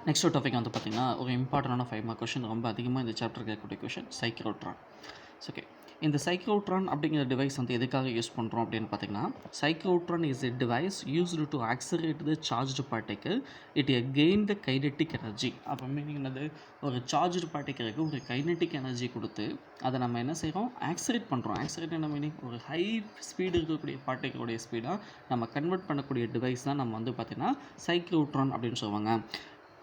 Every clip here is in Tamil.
நெக்ஸ்ட் டாபிக் வந்து பார்த்திங்கன்னா ஒரு இம்பார்ட்டண்டான 5 மார்க் கொஷின் ரொம்ப அதிகமாக இந்த சாப்டர் கேட்கக்கூடிய கொஷின் சைக்ளோட்ரான். ஓகே, இந்த சைக்ளோட்ரான் அப்படிங்கிற டிவைஸ் வந்து எதுக்காக யூஸ் பண்ணுறோம் அப்படின்னு பார்த்தீங்கன்னா, cyclotron is a device used to accelerate the charged particle it gain the kinetic energy. அப்போ மீனிங் என்னது, ஒரு சார்ஜ்டு பார்ட்டிக்கலுக்கு ஒரு கைனெட்டிக் எனர்ஜி கொடுத்து அதை நம்ம என்ன செய்கிறோம், ஆக்சலரேட் பண்ணுறோம். ஆக்சலரேட் என்ன மீனிங், ஒரு ஹை ஸ்பீடு இருக்கக்கூடிய பார்ட்டிக்கலுடைய ஸ்பீடாக நம்ம கன்வெர்ட் பண்ணக்கூடிய டிவைஸ் தான் நம்ம வந்து பார்த்திங்கன்னா சைக்ளோட்ரான் அப்படின்னு சொல்லுவாங்க.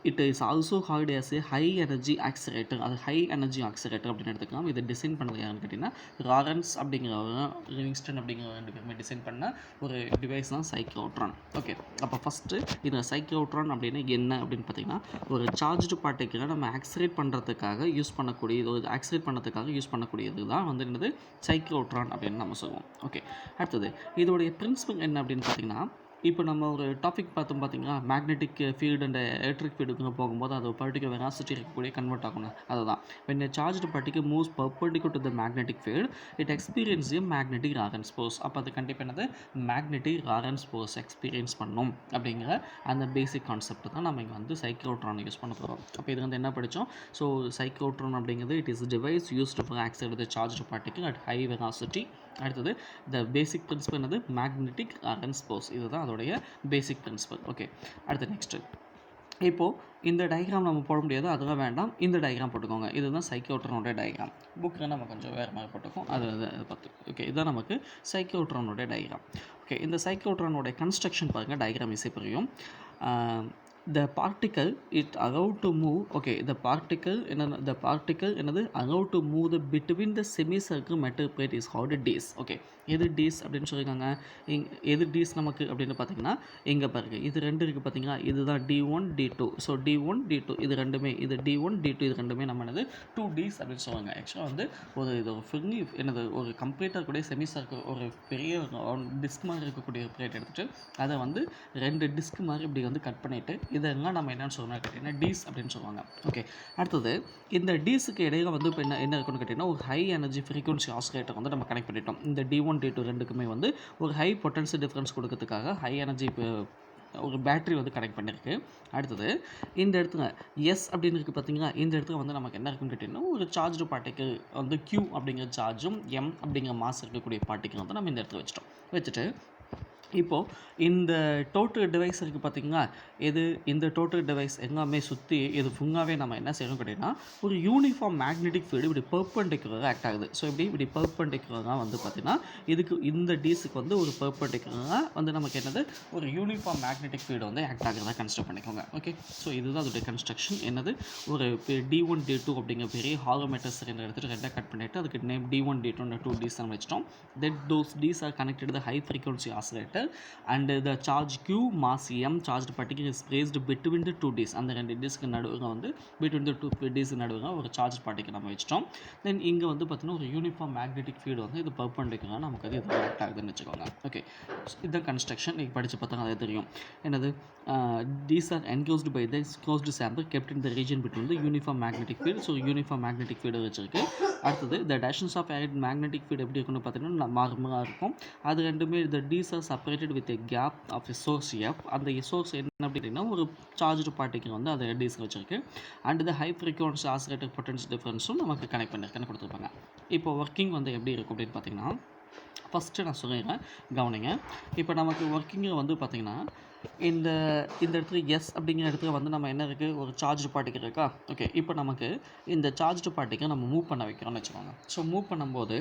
It is also called as a high energy accelerator. அது ஹை எனர்ஜி ஆக்சிலேட்டர் அப்படின்னு எடுத்துக்கலாம். இதை டிசைன் பண்ணது யாருன்னு கேட்டிங்கன்னா லாரன்ஸ் அப்படிங்கிறவங்க, லிவிங்ஸ்டன் அப்படிங்கிற 2 பேருமே டிசைன் பண்ண ஒரு டிவைஸ் தான் சைக்ளோட்ரான். ஓகே, அப்போ ஃபஸ்ட்டு இந்த சைக்ளோட்ரான் அப்படின்னு என்ன அப்படின்னு பார்த்தீங்கன்னா, ஒரு சார்ஜ்டு பார்ட்டிக்கலை நம்ம ஆக்சிலேட் பண்ணுறதுக்காக யூஸ் பண்ணக்கூடியது, ஒரு ஆக்சிலேட் பண்ணுறதுக்காக யூஸ் பண்ணக்கூடியது தான் வந்து என்னது சைக்ளோட்ரான் அப்படின்னு நம்ம சொல்லுவோம். ஓகே, அடுத்தது இதோடைய பிரின்சிபல் என்ன அப்படின்னு பார்த்தீங்கன்னா, இப்போ நம்ம ஒரு டாபிக் பார்த்தோம் பார்த்தீங்கன்னா, மேக்னெட்டிக் ஃபீல்டு அண்ட் எலக்ட்ரிக் ஃபீல்டுக்கு போகும்போது அது ஒரு பர்டிகுலர் வெலாசிட்டி இருக்கக்கூடிய கன்வெர்ட் ஆகணும். அதுதான் when a charged particle moves perpendicular to the magnetic field it experiences a magnetic Lorentz force. அப்போ அது கண்டிப்பாக என்னது, மேக்னெட்டிக் Lorentz force எக்ஸ்பீரியன்ஸ் பண்ணணும் அப்படிங்கிற அந்த பேசிக் கான்செப்ட் தான் நம்ம இங்கே வந்து சைக்ளோட்ரான் யூஸ் பண்ண போகிறோம். அப்போ இது வந்து என்ன படித்தோம், ஸோ சைக்ளோட்ரான் அப்படிங்கிறது it is device used for accelerate the charged particle at high velocity. அடுத்தது த பேசிக் பிரின்சிபல் என்னது, மேக்னெட்டிக் Lorentz force. இதுதான் அதோடைய பேசிக் பிரின்சிபல். ஓகே, அடுத்து நெக்ஸ்ட்டு இப்போது இந்த டயக்ராம் நம்ம போட முடியாது, அதெல்லாம் வேண்டாம், இந்த டயக்ராம் போட்டுக்கோங்க. இதுதான் சைக்ளோட்ரானோட டயக்ராம். புக்கில் நம்ம கொஞ்சம் வேறு மாதிரி போட்டுக்கோம், அது பார்த்து. ஓகே, இதுதான் நமக்கு சைக்ளோட்ரானோட டயக்ராம். ஓகே, இந்த சைக்ளோட்ரானோட கன்ஸ்ட்ரக்ஷன் பாருங்கள், டயக்ராம் ஈஸி புரியும். the particle it allowed to move. Okay, the particle என்னது allowed to move the between the semicircle metal plate is called a disc. Okay, எது டிஸ் அப்படின்னு சொல்லியிருக்காங்க, எது டிஸ் நமக்கு அப்படின்னு பார்த்தீங்கன்னா, இங்கே பாருங்கள், இது ரெண்டு இருக்குது பார்த்தீங்களா, இதுதான் D1 D2. So D1 D2 இது ரெண்டுமே, இது D1 D2 இது ரெண்டுமே நம்ம என்னது 2 டிஸ் அப்படின்னு சொல்லுவாங்க. ஆக்சுவலாக வந்து இது ஒரு ஃபில்லி என்னது, ஒரு கம்ப்ளீட்டாக இருக்கக்கூடிய செமி சர்க்கிள், ஒரு பெரிய டிஸ்க் மாதிரி இருக்கக்கூடிய பிளேட் எடுத்துகிட்டு அதை வந்து 2 டிஸ்க் மாதிரி இப்படி வந்து கட் பண்ணிவிட்டு இதெல்லாம் நம்ம என்னென்னு சொல்லணும் கேட்டிங்கன்னா டீஸ் அப்படின்னு சொல்லுவாங்க. ஓகே, அடுத்தது இந்த டீஸுக்கு இடையில வந்து இப்போ என்ன இருக்குன்னு கேட்டிங்கன்னா, ஒரு ஹை எனர்ஜி ஃப்ரீக்வன்சி ஆசிலேட்டர் வந்து நம்ம கனெக்ட் பண்ணிட்டோம். இந்த D1 D2 ரெண்டுக்குமே வந்து ஒரு ஹை பொட்டன்ஷியல் டிஃப்ரென்ஸ் கொடுக்கறதுக்காக ஹை எனர்ஜி ஒரு பேட்டரி வந்து கனெக்ட் பண்ணியிருக்கு. அடுத்தது இந்த இடத்துல எஸ் அப்படின்னு இருக்குது பார்த்தீங்கன்னா, இந்த இடத்துல வந்து நமக்கு என்ன இருக்குன்னு கேட்டிங்கன்னா, ஒரு சார்ஜ்டு பார்ட்டிக்கல் வந்து Q அப்படிங்கிற சார்ஜும் M அப்படிங்கிற மாஸ் இருக்கக்கூடிய பார்ட்டிக்கல் வந்து நம்ம இந்த இடத்துல வச்சுட்டு இப்போது இந்த டோட்டல் டிவைஸ் இருக்குது பார்த்திங்களா, இந்த டோட்டல் டிவைஸ் எல்லாமே சுற்றி இது ஃபுல்லாகவே நம்ம என்ன செய்யணும் கேட்டிங்கன்னா, ஒரு யூனிஃபார்ம் மேக்னெட்டிக் ஃபீல்டு இப்படி பர்பெண்டிகுலராக ஆக்ட் ஆகுது. ஸோ இப்படி பர்பெண்டிகுலராக வந்து பார்த்திங்கன்னா, இதுக்கு இந்த டீஸுக்கு வந்து ஒரு பர்பெண்டிகுலராக வந்து நமக்கு என்னது, ஒரு யூனிஃபார்ம் மேக்னெட்டிக் ஃபீல்டு வந்து ஆக்ட் ஆகிறதா கன்ஸ்ட்ரக்ட் பண்ணிக்கோங்க. ஓகே, ஸோ இதுதான் அதோடைய கன்ஸ்ட்ரக்ஷன். என்னது, ஒரு D1 D2 அப்படிங்கிற பெரிய ஹாலோமீட்டர் சிலிண்டர் எடுத்துகிட்டு ரெண்டாக கட் பண்ணிவிட்டு அதுக்கு நேம் D1 D2 2 டீஸ் நம்ம வச்சிட்டோம். Then those dees are connected the high frequency oscillator and the charge Q mass M charged particle is placed between the 2 disks. அந்த 2 டிஸ்க்கு நடுவில் வந்து between the 2 disks நடுவில் ஒரு சார்ஜ் பார்ட்டிக்கல் நம்ம வச்சிட்டோம். தென் இங்கே வந்து பார்த்தீங்கன்னா ஒரு யூனிஃபார்ம் மேக்னெட்டிக் ஃபீல்டு வந்து இது பர்பெண்டிகுலராக நமக்கு அது இது ஆக்ட் ஆகுதுன்னு வச்சுக்கோங்க. ஓகே, இதுதான் கன்ஸ்ட்ரக்ஷன். நீங்கள் படித்து பார்த்தா அது தெரியும். என்னது, these are enclosed by the closed chamber kept in the region between the uniform magnetic field. So uniform magnetic field வச்சிருக்கு. அடுத்தது the directions of magnetic field எப்படி இருக்குன்னு பார்த்தீங்கன்னா நார்மலாக இருக்கும். அது ரெண்டுமே the D's are separated with a gap of a source F. அந்த source என்ன அப்படின்னா ஒரு சார்ஜ்டு பார்ட்டிக்கல் வந்து அதை டீஸ்க்கு வச்சிருக்கு. And the high frequency oscillator potential difference-உம் நமக்கு கனெக்ட் பண்ணியிருக்கேன்னு கொடுத்துருப்பாங்க. இப்போ ஒர்க்கிங் வந்து எப்படி இருக்கும் அப்படின்னு பார்த்தீங்கன்னா, ஃபஸ்ட்டு நான் சொல்லிடுறேன், கவனிங்க. இப்போ நமக்கு ஒர்க்கிங்கில் வந்து பார்த்திங்கன்னா, இந்த இடத்துல எஸ் அப்படிங்கிற இடத்துல வந்து நம்ம என்ன இருக்குது, ஒரு சார்ஜ்டு பார்ட்டிக்கல் இருக்கா. ஓகே, இப்போ நமக்கு இந்த சார்ஜ்டு பார்ட்டிக்கல் நம்ம மூவ் பண்ண வைக்கிறோம்னு வச்சுக்கோங்க. ஸோ மூவ் பண்ணும்போது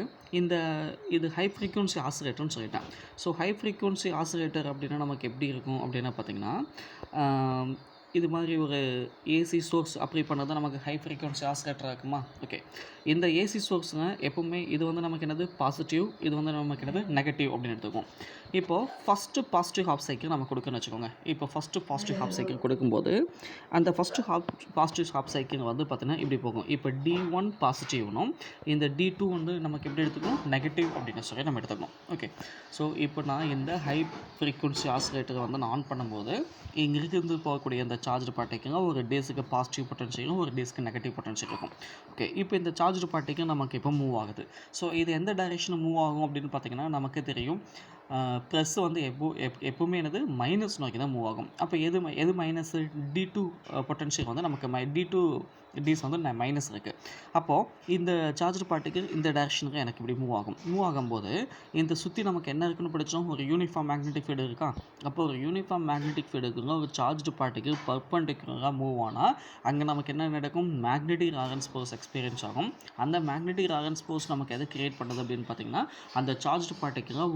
இது ஹை ஃப்ரீக்வன்சி ஆசிலேட்டர்னு சொல்லிட்டேன். ஸோ ஹை ஃப்ரீக்வன்சி ஆசிலேட்டர் அப்படின்னா நமக்கு எப்படி இருக்கும் அப்படின்னா பார்த்திங்கன்னா, இது மாதிரி ஒரு ஏசி சோர்ஸ் அப்ளை பண்ணது தான் நமக்கு ஹை ஃப்ரீக்வன்சி ஆசிலேட்டராக இருக்குமா. ஓகே, இந்த ஏசி சோர்ஸுங்க எப்போவுமே இது வந்து நமக்கு என்னது பாசிட்டிவ், இது வந்து நமக்கு என்னது நெகட்டிவ் அப்படின்னு எடுத்துக்கும். இப்போது ஃபஸ்ட்டு பாசிட்டிவ் ஹாஃப் சைக்கிள் நம்ம கொடுக்குன்னு வச்சுக்கோங்க. இப்போ ஃபஸ்ட்டு பாசிட்டிவ் ஹாஃப் சைக்கிள் கொடுக்கும்போது அந்த ஃபஸ்ட்டு பாசிட்டிவ் ஹாஃப் சைக்கிள் வந்து பார்த்திங்கன்னா இப்படி போகும். இப்போ D1 பாசிட்டிவ்னும் இந்த D2 வந்து நமக்கு எப்படி எடுத்துக்கணும், நெகட்டிவ் அப்படின்னு சொல்லி நம்ம எடுத்துக்கணும். ஓகே, ஸோ இப்போ நான் இந்த ஹை ஃப்ரீக்வன்சி ஆசிலேட்டரை வந்து நான் ஆன் பண்ணும்போது இங்கே இருந்து போகக்கூடிய இந்த சார்ஜ்டு பார்ட்டிக்கல் ஒரு டேஸுக்கு பாசிட்டிவ் பொட்டன்ஷியலும் ஒரு டேஸ்க்கு நெகட்டிவ் பொட்டன்ஷியல் இருக்கும். ஓகே, இப்போ இந்த சார்ஜ்டு பார்ட்டிக்கல் நமக்கு இப்போ மூவ் ஆகுது. ஸோ இது எந்த டைரெக்ஷனில் மூவ் ஆகும் அப்படின்னு பார்த்திங்கன்னா நமக்கு தெரியும். ப்ளஸ் வந்து எப்போவுமே என்னது மைனஸ் நோக்கி தான் மூவ் ஆகும். அப்போ எது மைனஸு D2 பொட்டன்ஷியல் வந்து நமக்கு D2 டிஸ் வந்து மைனஸ் இருக்குது. அப்போது இந்த சார்ஜ்டு பார்ட்டிகிள் இந்த டைரக்ஷனுக்கு எனக்கு இப்படி மூவ் ஆகும்போது இந்த சுற்றி நமக்கு என்ன இருக்குன்னு படித்தோம், ஒரு யூனிஃபார்ம் மேக்னெட்டிக் ஃபீல்டு இருக்கா. அப்போ ஒரு யூனிஃபார்ம் மேக்னெட்டிக் ஃபீல்டுக்குங்க ஒரு சார்ஜ்டு பார்ட்டிகிள் பர்பண்டிகுலராக மூவ் ஆனால் அங்கே நமக்கு என்ன நடக்கும், மேக்னெட்டிக் ரெசோனன்ஸ் ஃபோர்ஸ் எக்ஸ்பீரியன்ஸ் ஆகும். அந்த மேக்னெட்டிக் ரெசோனன்ஸ் ஃபோர்ஸ் நமக்கு எது கிரியேட் பண்ணுது அப்படின்னு பார்த்தீங்கன்னா, அந்த சார்ஜ்டு பார்ட்டிகிளாக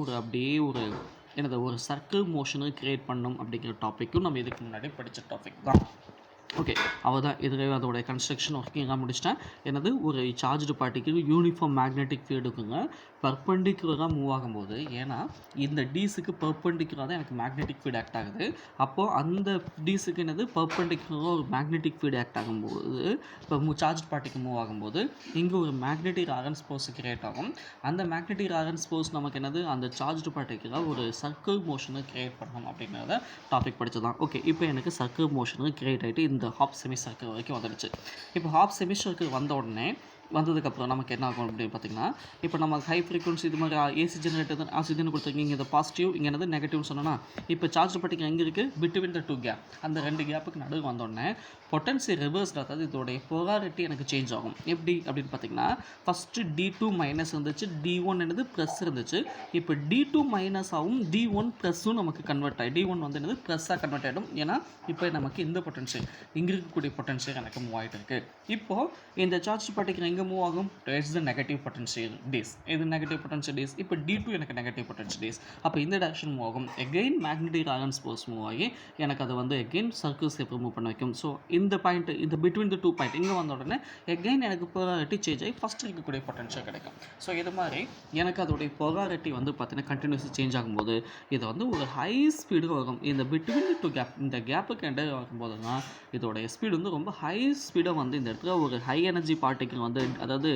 ஒரு சர்க்கிள் மோஷனை கிரியேட் பண்ணும் அப்படிங்கிற டாப்பிக்கும் நம்ம இதுக்கு முன்னாடி படித்த டாபிக் தான். ஓகே, அவ்வளோதான். இதுவே அதோடைய கன்ஸ்ட்ரக்ஷன் ஒர்க்கிங்காக முடிச்சிட்டேன். என்னது, ஒரு சார்ஜ்டு பார்ட்டிகிள் யூனிஃபார்ம் மேக்னெட்டிக் ஃபீல்டுக்குங்க பர்பண்டிகுலராக மூவ் ஆகும்போது, ஏன்னா இந்த டீஸுக்கு பர்பண்டிகுலராக தான் எனக்கு மேக்னெட்டிக் ஃபீல்டு ஆக்ட் ஆகுது. அப்போது அந்த டீஸுக்கு என்னது பர்பண்டிகுலராக ஒரு மேக்னெட்டிக் ஃபீல்டு ஆக்ட் ஆகும்போது, இப்போ சார்ஜ் பார்ட்டிக்கு மூவ் ஆகும்போது இங்கே ஒரு மேக்னெட்டிக் ரெசோனன்ஸ் ஃபோர்ஸ் கிரியேட் ஆகும். அந்த மேக்னெட்டிக் ரெசோனன்ஸ் ஃபோர்ஸ் நமக்கு என்னது, அந்த சார்ஜ்டு பார்ட்டிகுலராக ஒரு சர்க்கிள் மோஷனை கிரியேட் பண்ணணும் அப்படிங்கிறத டாபிக் படிச்சதான். ஓகே, இப்போ எனக்கு சர்க்கிள் மோஷனுக்கு கிரியேட் ஆகிட்டு இந்த ஹாஃப் செமி சர்க்கிள் வரைக்கும் வந்துடுச்சு. இப்போ ஹாஃப் செமி சர்க்கிள் வந்ததுக்கப்புறம் நமக்கு என்ன ஆகும் அப்படின்னு பார்த்தீங்கன்னா, இப்போ நம்ம ஹை ஃப்ரீக்வன்சி இது மாதிரி ஏசி ஜெனரேட்டர் ஆக்சிஜன் கொடுத்துருக்கீங்க, இந்த பாசிட்டிவ் இங்கே என்னது நெகட்டிவ்னு சொன்னோன்னா, இப்போ சார்ஜ் பார்ட்டிகிள் எங்கே இருக்குது, பிட்வீன் த 2 கேப், அந்த 2 கேப்புக்கு நடுவு வந்தோடனே பொட்டன்சி ரிவர்ஸ், அதாவது இதோடைய பொலாரிட்டி எனக்கு சேஞ்ச் ஆகும். எப்படி அப்படின்னு பார்த்தீங்கன்னா, ஃபஸ்ட்டு D2 மைனஸ் இருந்துச்சு, D1 என்னது ப்ளஸ் இருந்துச்சு. இப்போ D2 மைனஸ் ஆகும், D1 ப்ளஸ்ஸும் நமக்கு கன்வெர்ட் ஆகி D1 வந்து என்னது ப்ளஸ்ஸாக கன்வெர்ட் ஆகிடும். ஏன்னா இப்போ நமக்கு இந்த பொட்டன்ஷியல் இங்கே இருக்கக்கூடிய பொட்டன்ஷியல் எனக்கு மூவ் ஆகிட்டு இருக்குது. இப்போது இந்த சார்ஜ் பார்ட்டிகிள் எங்கே மூவ் ஆகும், it's the negative potential days. இது நெகட்டிவ் பொட்டன்ஷியல் டேஸ். இப்போ D2 எனக்கு நெகட்டிவ் பொட்டன்ஷியல் டேஸ். அப்போ இந்த டைரக்ஷன் மூவ் ஆகும். Again magnetic resonance force move ஆகி எனக்கு அதை வந்து எகெயின் சர்க்கிள் ஷேப் மூவ் பண்ண வைக்கும். ஸோ இந்த பாயிண்ட், இந்த பிட்வீன் த 2 பாயிண்ட் இங்கே வந்த உடனே எகெயின் எனக்கு பொலாரிட்டி சேஞ்ச் ஆகி ஃபஸ்ட் இருக்கக்கூடிய பொட்டன்ஷியல் கிடைக்கும். ஸோ இது மாதிரி எனக்கு அதோடைய பொலாரிட்டி வந்து பார்த்தீங்கன்னா கண்டினியூஸாக சேஞ்ச் ஆகும்போது இது வந்து ஒரு ஹை ஸ்பீடு வரும். இந்த பிட்வீன் த 2 கேப், இந்த கேப்புக்கு இடையே வரும்போது தான் இதோடைய ஸ்பீடு வந்து ரொம்ப ஹை ஸ்பீடாக வந்து இந்த இடத்துல ஒரு ஹை எனர்ஜி பார்ட்டிகிள் வந்து, அதாவது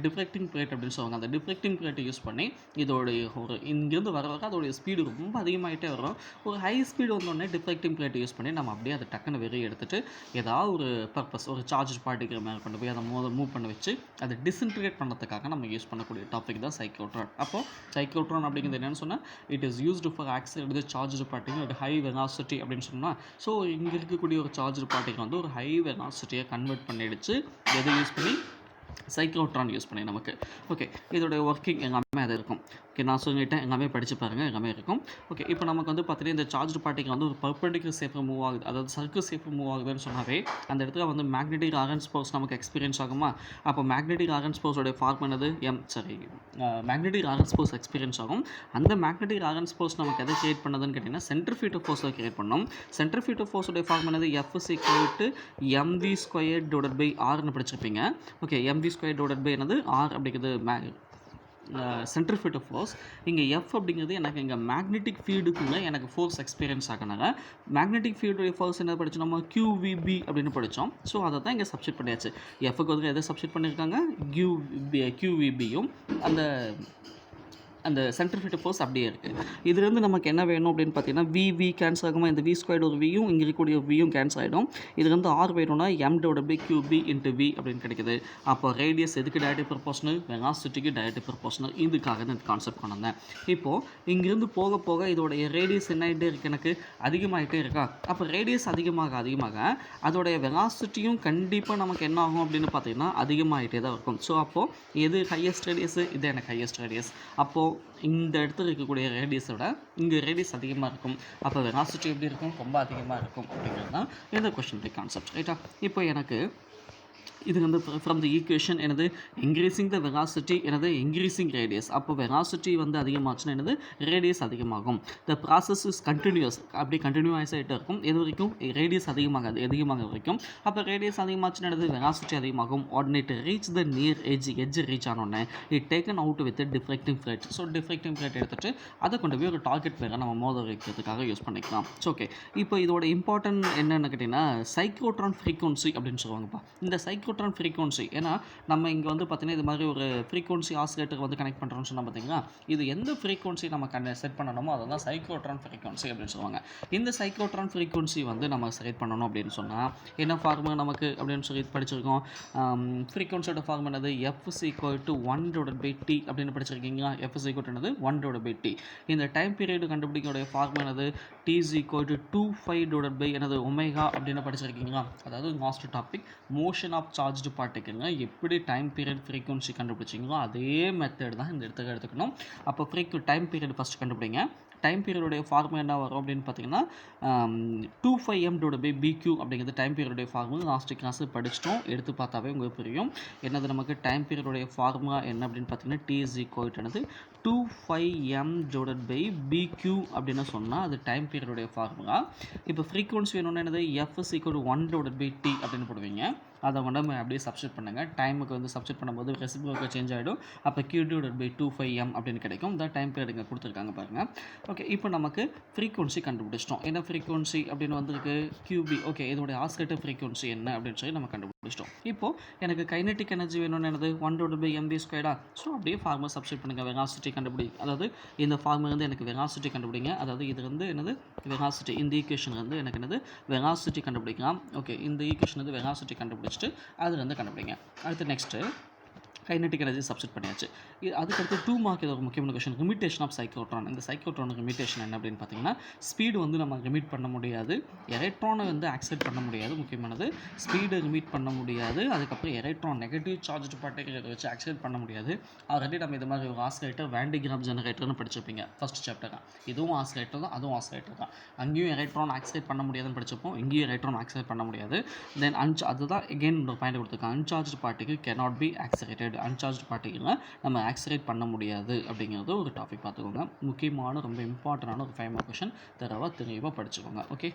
டிஃப்ரெக்டிங் பிளேட் அப்படின்னு சொல்லுவாங்க. அந்த டிஃப்ரெக்டிங் பிளேட்டை யூஸ் பண்ணி இதோடைய ஒரு இங்கேருந்து வர அதோடைய ஸ்பீடு ரொம்ப அதிகமாகிட்டே வரும். ஒரு ஹை ஸ்பீடு வந்தோடனே டிஃப்ரெக்டிங் பிளேட்டை யூஸ் பண்ணி நம்ம அப்படியே அதை டக்குன்னு வெளியே எடுத்துகிட்டு ஏதாவது ஒரு பர்பஸ், ஒரு சார்ஜ் பார்ட்டிகிள் மேலே கொண்டு போய் அதை மூவ் பண்ண வச்சு அதை டிஸ்இன்டிகிரேட் பண்ணுறதுக்காக நம்ம யூஸ் பண்ணக்கூடிய டாபிக் தான் சைக்ளோட்ரான். அப்போது சைக்ளோட்ரான் அப்படிங்கிறது என்னென்னு சொன்னால், it is used for accelerated charge particle at high velocity அப்படின்னு சொன்னால், ஸோ இங்கே இருக்கக்கூடிய ஒரு சார்ஜ் பார்ட்டிகிள் வந்து ஒரு ஹை வெலாசிட்டியை கன்வெர்ட் பண்ணிடுச்சு. எதை யூஸ் பண்ணி, சைக்ளோட்ரான் யூஸ் பண்ணி நமக்கு. ஓகே, இதோடைய ஒர்க்கிங் எல்லாமே அது இருக்கும். ஓகே, நான் சொல்லிட்டேன், எல்லாமே படித்து பாருங்கள், எல்லாமே இருக்கும். ஓகே, இப்போ நமக்கு வந்து பார்த்தீங்கன்னா இந்த சார்ஜ் பார்ட்டிகிள் வந்து ஒரு பர்பண்டிகுலர் ஷேப்பில் மூவ் ஆகுது, அதாவது சர்க்கிள் ஷேப்பில் மூவ் ஆகுதுன்னு சொன்னாவே அந்த இடத்துல வந்து மேக்னெட்டிக் ரெசோனன்ஸ் ஃபோர்ஸ் நமக்கு எக்ஸ்பீரியன்ஸ் ஆகுமா. அப்போ மேக்னெட்டிக் ரெசோனன்ஸ் ஃபோர்ஸோடைய ஃபார்ம் என்னது, மேக்னெட்டிக் ரெசோனன்ஸ் ஃபோர்ஸ் எக்ஸ்பீரியன்ஸ் ஆகும். அந்த மேக்னெட்டிக் ரெசோனன்ஸ் ஃபோர்ஸ் நமக்கு எதை கிரியேட் பண்ணதுன்னு கேட்டிங்கன்னா சென்ட்ரிஃபியூகல் ஃபோர்ஸை கிரியேட் பண்ணோம். சென்ட்ரிஃபியூகல் ஃபோர்ஸோடைய ஃபார்ம் என்னது, F = mv²/r படிச்சிருப்பீங்க. ஓகே, mv² என்னது R அப்படிங்கிறது சென்ட்ரிஃபியூகல் ஃபோர்ஸ். இங்கே F அப்படிங்கிறது எனக்கு இங்கே மேக்னெட்டிக் ஃபீல்டுக்குள்ள எனக்கு ஃபோர்ஸ் எக்ஸ்பீரியன்ஸ் ஆகினாங்க. மேக்னெட்டிக் ஃபீல்டுடைய ஃபோர்ஸ் என்ன படித்தோம், நம்ம QVB அப்படின்னு படித்தோம். ஸோ அதை தான் இங்கே சப்ஸ்டிட் பண்ணியாச்சு. Fக்கு வந்து எதை சப்ஸ்டிட் பண்ணியிருக்காங்க, QVBயும் அந்த சென்ட்ரிஃபியூகல் ஃபோர்ஸ் அப்படியே இருக்குது. இதுலேருந்து நமக்கு என்ன வேணும் அப்படின்னு பார்த்தீங்கன்னா, VV கேன்சல் ஆகுமா, இந்த V² ஒரு Vயும் இங்கே இருக்கக்கூடிய Vயும் கேன்சல் ஆகிடும். இதுலேருந்து R வேணும்னா m/QB × V அப்படின்னு கிடைக்குது. அப்போ ரேடியஸ் எதுக்கு டைரக்ட்லி ப்ரொபோஷனல், வெலாசிட்டிக்கு டைரக்ட்லி ப்ரொபோஷனல். இதுக்காக இந்த கான்செப்ட் கொண்டு வந்தேன். இப்போது இங்கேருந்து போக போக இதோடைய ரேடியஸ் என்ன ஆகிட்டே இருக்குது, எனக்கு அதிகமாகிட்டே இருக்கா. அப்போ ரேடியஸ் அதிகமாக அதோடைய வெலாசிட்டியும் கண்டிப்பாக நமக்கு என்ன ஆகும் அப்படின்னு பார்த்தீங்கன்னா அதிகமாகிட்டே தான் இருக்கும். ஸோ அப்போது எது ஹையஸ்ட் ரேடியஸ், இது எனக்கு ஹையஸ்ட் ரேடியஸ். அப்போது இந்த இடத்துல இருக்கக்கூடிய ரேடியஸோட இங்கே ரேடியஸ் அதிகமாக இருக்கும். அப்போ வெலாசிட்டி எப்படி இருக்கும், ரொம்ப அதிகமாக இருக்கும் அப்படிங்கிறது தான் இந்த கொஸ்டினுடைய கான்செப்ட். ரைட்டா, இப்போ எனக்கு இது வந்து ஃப்ரம் த ஈக்குவேஷன் எனது இன்க்ரீஸிங் த வெலாசிட்டி எனது இன்க்ரீஸிங் ரேடியஸ். அப்போ வெலாசிட்டி வந்து அதிகமாச்சுன்னா எனது ரேடியஸ் அதிகமாகும். த ப்ராசஸ் இஸ் கண்டினியூஸ், அப்படி கண்டினியூஸ் ஆகிட்டே இருக்கும். எது வரைக்கும், ரேடியஸ் அதிகமாக வரைக்கும். அப்போ ரேடியஸ் அதிகமாச்சுன்னா எனது வெலாசிட்டி அதிகமாகும். Ordinate reach the near edge reach ஆனோடனே it taken out with deflecting plate. So deflecting plate எடுத்துகிட்டு அதை கொண்டு போய் ஒரு டார்கெட் பேரை நம்ம மோத வைக்கிறதுக்காக யூஸ் பண்ணிக்கலாம். ஸோ ஓகே, இப்போ இதோட இம்பார்ட்டன்ட் என்னென்னு கேட்டிங்கன்னா சைக்ளோட்ரான் ஃப்ரீக்வன்சி அப்படின்னு சொல்லுவாங்கப்பா. இந்த சைக்ளோட்ரான் ஃப்ரீக்வன்சி, ஏன்னா நம்ம இங்கே வந்து பார்த்தீங்கன்னா இது மாதிரி ஒரு ஃப்ரீக்வன்சி ஆசிலேட்டர் வந்து கனெக்ட் பண்ணுறோம்னு சொன்னால் பார்த்தீங்களா, இது எந்த ஃப்ரீக்வன்சி நம்ம செட் பண்ணணுமோ அதை தான் சைக்ளோட்ரான் ஃப்ரீக்வன்சி அப்படின்னு சொல்லுவாங்க. இந்த சைக்ளோட்ரான் ஃப்ரீக்வன்சி வந்து நம்ம செலக்ட் பண்ணணும் அப்படின்னு சொன்னால் என்ன ஃபார்முலா நமக்கு அப்படின்னு சொல்லி படிச்சிருக்கோம். ஃப்ரீக்வன்சியோட ஃபார்முலா என்னது, F is equal to 1/T அப்படின்னு படிச்சிருக்கீங்களா. F is equal to என்னது 1/T. இந்த டைம் பீரியட் கண்டுபிடிக்கக்கூடிய ஃபார்முலா என்னது, T is equal to 2π என்னது ஒமேகா அப்படின்னு படிச்சிருக்கீங்களா. அதாவது last topic motion of charged பார்ட்டிகிள்ங்க எப்படி டைம் பீரியட் ஃப்ரீக்வன்சி கண்டுபிடிச்சிங்களோ அதே மெத்தட் தான் இந்த இடத்துக்கு எடுத்துக்கணும். அப்போ டைம் பீரியட் ஃபஸ்ட் கண்டுபிடிங்க. டைம் பீரியடுடைய ஃபார்முலா என்ன வரும் அப்படின்னு பார்த்தீங்கன்னா 2πm/BQ அப்படிங்கிறது டைம் பீரியடுடைய ஃபார்முலா. லாஸ்ட் கிளாஸ் படிச்சிட்டோம், எடுத்து பார்த்தாவே உங்களுக்கு புரியும். என்னது நமக்கு டைம் பீரியடுடைய ஃபார்முலா என்ன அப்படின்னு பார்த்தீங்கன்னா T is equal to என்னது 2πm/BQ அப்படின்னு சொன்னால் அது டைம் பீரியடுடைய ஃபார்முலா. இப்போ ஃப்ரீக்வன்சி வேணும்னா என்னது F is equal to 1/T அப்படின்னு போடுவீங்க. அதை வந்து நம்ம அப்படியே சப்ஸ்டிட் பண்ணுங்கள். டைமுக்கு வந்து சப்ஸ்டிட் பண்ணும்போது ரெசிப்ரோக்கல் சேஞ்ச் ஆகிடும். அப்போ Q/2πm அப்படின்னு கிடைக்கும். இந்த டைம் பீரியட் இங்கே கொடுத்துருக்காங்க பாருங்கள். ஓகே, இப்போ நமக்கு ஃப்ரீக்வன்சி கண்டுபிடிச்சிட்டோம். என்ன ஃப்ரீக்வன்சி அப்படின்னு வந்திருக்கு QB. ஓகே, இதோடைய ஆசிலேட்டர் ஃப்ரீக்வன்சி என்ன அப்படின்னு சொல்லி நம்ம கண்டுபிடிச்சிட்டோம். இப்போது எனக்கு கைனெட்டிக் எனர்ஜி வேணும்னு என்னது 1/mv². ஸோ அப்படியே ஃபார்முலா சப்ஸ்டிட் பண்ணுங்கள். வெலாசிட்டி கண்டுபிடி, அதாவது இந்த ஃபார்முலா வந்து எனக்கு வெலாசிட்டி கண்டுபிடிங்க. அதாவது இது வந்து என்னது வெலாசிட்டி, இந்த ஈக்குவேஷன் வந்து எனக்கு என்னது வெலாசிட்டி கண்டுபிடிக்கலாம். ஓகே, இந்த ஈக்குவேஷன் வந்து வெலாசிட்டி கண்டுபிடிச்சிட்டு அது வந்து கண்டுபிடிங்க. அடுத்து நெக்ஸ்ட்டு கைனெட்டிக் எனர்ஜி சப்ஸ்டிட் பண்ணியாச்சு. அதுக்கடுத்து 2 மார்க் இது ஒரு முக்கியமான கொஷின், லிமிட்டேஷன் ஆஃப் சைக்ளோட்ரான். இந்த சைக்ளோட்ரானுக்கு லிமிட்டேஷன் என்ன அப்படின்னு பார்த்தீங்கன்னா ஸ்பீடு வந்து நம்ம லிமிட் பண்ண முடியாது, எலக்ட்ரானை வந்து ஆக்செப்ட் பண்ண முடியாது. முக்கியமானது ஸ்பீடை லிமிட் பண்ண முடியாது. அதுக்கப்புறம் எலக்ட்ரான் நெகட்டிவ் சார்ஜ் பார்ட்டிகிள் வச்சு ஆக்செப்ட் பண்ண முடியாது. ஆல்ரெடி நம்ம இது மாதிரி ஒரு ஆசிலேட்டர் வேண்டிகிராம் ஜெனரேட்டர்னு படிச்சிருப்பீங்க ஃபர்ஸ்ட் சாப்டர் தான். இதுவும் ஆசிலேட்டர் தான், அதுவும் ஆசிலேட்டர் தான். அங்கேயும் எலக்ட்ரான் ஆக்செப்ட் பண்ண முடியாதுன்னு படிச்சிருப்போம், இங்கேயும் எலக்ட்ரான் ஆக்செப்ட் பண்ண முடியாது. தென் அதுதான் எகெயின் ஒரு பாயிண்ட் கொடுத்துருக்காங்க, uncharge particle cannot be accelerated. Uncharge பார்ட்டிகிள்னா நம்ம ஆக்சலேட் பண்ண முடியாது அப்படிங்கிறது ஒரு டாபிக் பார்த்துக்கோங்க. முக்கியமான ரொம்ப இம்பார்ட்டண்டான ஒரு 5 மார்க் கொஷின். தெளிவாக படிச்சுக்கோங்க. ஓகே.